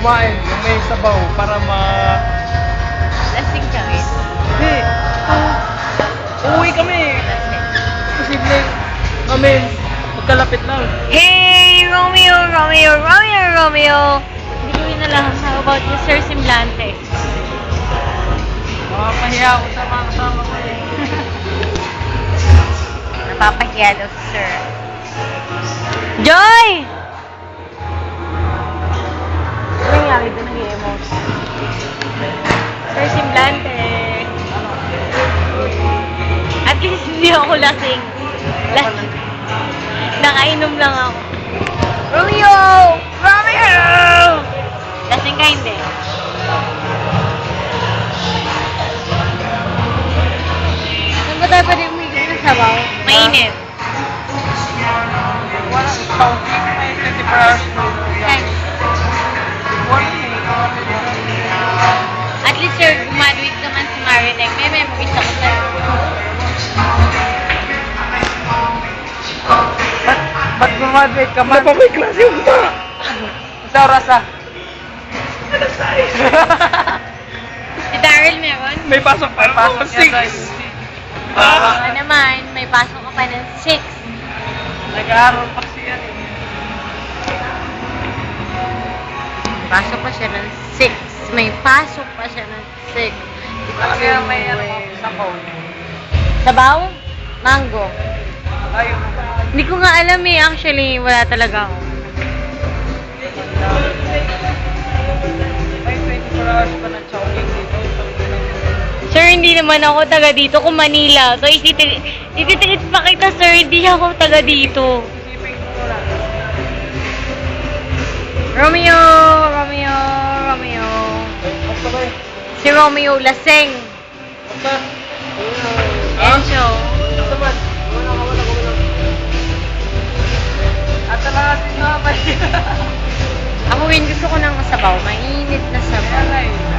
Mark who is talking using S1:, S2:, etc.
S1: kumain, yung may sabaw, para
S2: Lasing ka rin.
S1: Hindi. Uuwi kami. Posible kami magkalapit lang.
S2: Hey, Romeo, Romeo, Romeo, Romeo! Hindi ko yun na lang. How about you, Sir Simblante?
S1: Makapahiya ako sa mga kasama ko eh.
S2: Napapahiya daw si Sir. Joy! Ano nangyari doon? Nag-i-emote. Sir Simblante. At least hindi ako lasing. Nakainom lang ako. Romeo! Romeo! Lasing ka hindi. Saan ba tayo pwede umigil ng sabaw? Mainit.
S1: Walang counting, may 24 hours.
S2: Thanks. At least sir, graduate naman si Maritime. May memories ako sir.
S1: Ba't graduate ka man? Wala pa may klase yung ba? Sa oras ah.
S2: Si Daryl meron?
S1: May pasok pa. May pasok 6.
S2: Ako naman, may pasok ka pa ng 6.
S1: Nag-aaral pa siya eh.
S2: Pasok pa siya ng 6. May pasok pa siya ng 6.
S1: Kaya may ano sabaw.
S2: Sabaw? Mango.
S1: Ayun.
S2: Hindi ko nga alam eh. Actually, wala talaga ako.
S1: May 24 hours pa ng chowking dito.
S2: Sir, hindi naman ako taga dito kung Manila. So, ititikit pa kita, sir. Hindi ako taga dito.
S1: Isipin ko muna.
S2: Romeo! Romeo! Romeo!
S1: Basta ba eh?
S2: Si Romeo laseng.
S1: Basta.
S2: Encho.
S1: Basta ba? Wala. At talaga din na ba?
S2: Ako rin gusto ko ng sabaw. Mainit na sabaw.
S1: Kaya nga eh.